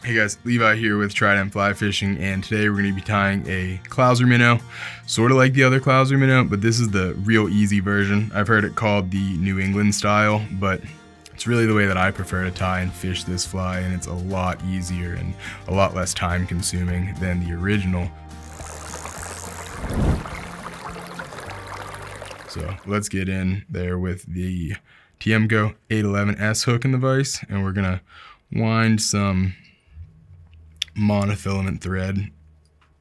Hey guys, Levi here with Trident Fly Fishing, and today we're going to be tying a Clouser Minnow, sort of like the other Clouser Minnow, but this is the real easy version. I've heard it called the New England style, but it's really the way that I prefer to tie and fish this fly, and it's a lot easier and a lot less time consuming than the original. So let's get in there with the Tiemco 811S hook in the vise, and we're going to wind some monofilament thread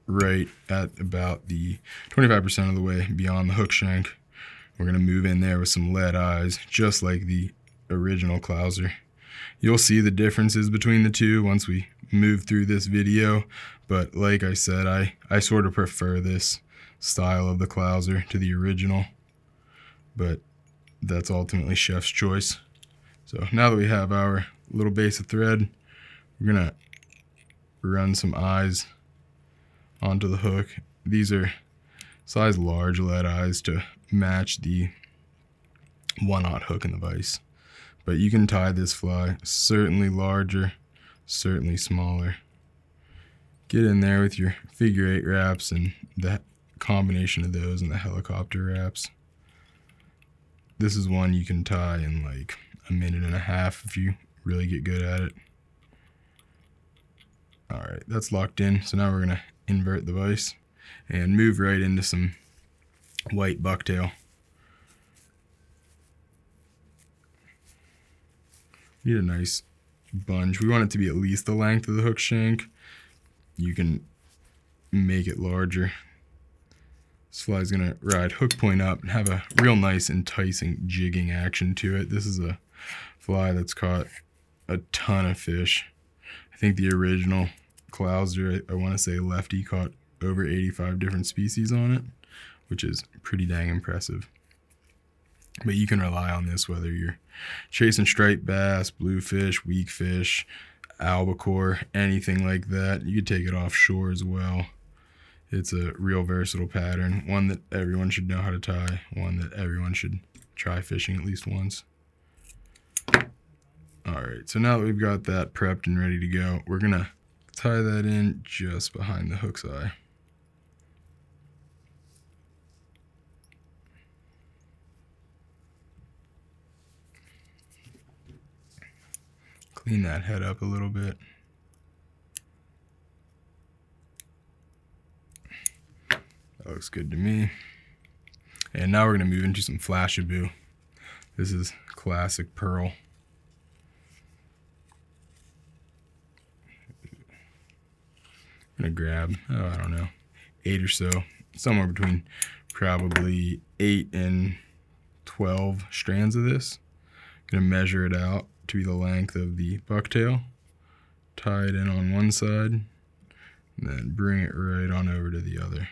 right at about the 25% of the way beyond the hook shank. We're going to move in there with some lead eyes, just like the original Clouser. You'll see the differences between the two once we move through this video, but like I said, I sort of prefer this style of the Clouser to the original, but that's ultimately chef's choice. So now that we have our little base of thread, we're going to run some eyes onto the hook. These are size large lead eyes to match the 1/0 hook in the vise. But you can tie this fly certainly larger, certainly smaller. Get in there with your figure 8 wraps and the combination of those and the helicopter wraps. This is one you can tie in like a minute and a half if you really get good at it. Alright, that's locked in, so now we're going to invert the vise and move right into some white bucktail. Need a nice bunch. We want it to be at least the length of the hook shank. You can make it larger. This fly's going to ride hook point up and have a real nice enticing jigging action to it. This is a fly that's caught a ton of fish. I think the original Clouser, I want to say Lefty, caught over 85 different species on it, which is pretty dang impressive. But you can rely on this whether you're chasing striped bass, bluefish, weakfish, albacore, anything like that. You could take it offshore as well. It's a real versatile pattern, one that everyone should know how to tie, one that everyone should try fishing at least once. Alright, so now that we've got that prepped and ready to go, we're going to tie that in just behind the hook's eye. Clean that head up a little bit. That looks good to me. And now we're going to move into some Flashabou. This is classic pearl. I'm going to grab, I don't know, 8 or so, somewhere between probably 8 and 12 strands of this. I'm going to measure it out to be the length of the bucktail, tie it in on one side, and then bring it right on over to the other.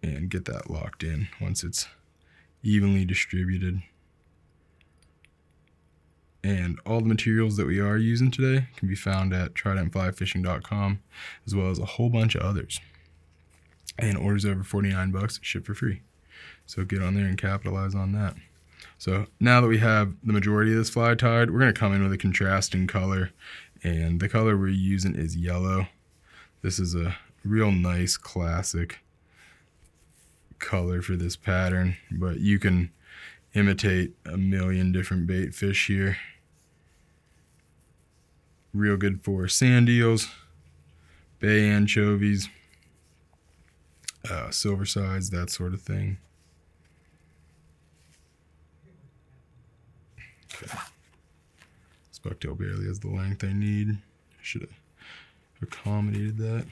And get that locked in once it's evenly distributed. And all the materials that we are using today can be found at tridentflyfishing.com, as well as a whole bunch of others. And orders over $49 ship for free. So get on there and capitalize on that. So now that we have the majority of this fly tied, we're going to come in with a contrasting color. And the color we're using is yellow. This is a real nice classic color for this pattern, but you can imitate a million different bait fish here. Real good for sand eels, bay anchovies, silver sides, that sort of thing. Okay. This bucktail barely has the length I need. Should have accommodated that.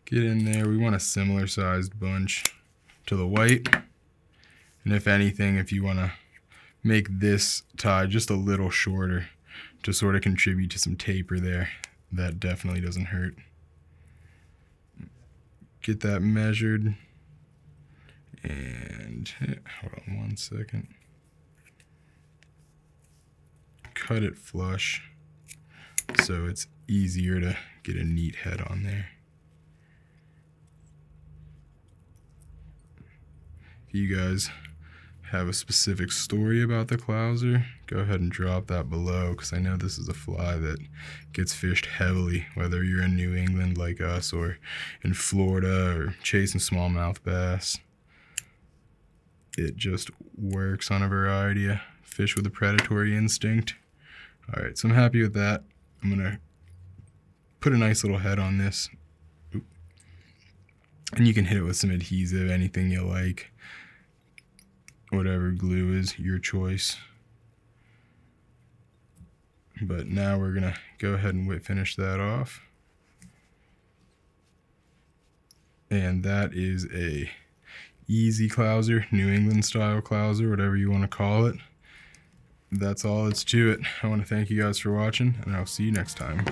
Get in there. We want a similar sized bunch to the white. And if anything, if you want to make this tie just a little shorter to sort of contribute to some taper there, that definitely doesn't hurt. Get that measured. And hold on one second. Cut it flush so it's easier to get a neat head on there. You guys have a specific story about the Clouser, go ahead and drop that below, because I know this is a fly that gets fished heavily, whether you're in New England like us or in Florida or chasing smallmouth bass. It just works on a variety of fish with a predatory instinct. Alright, so I'm happy with that. I'm going to put a nice little head on this. Oop. And you can hit it with some adhesive, anything you like. Whatever glue is your choice. But now we're going to go ahead and finish that off. And that is a easy Clouser, New England style Clouser, whatever you want to call it. That's all that's to it. I want to thank you guys for watching, and I'll see you next time.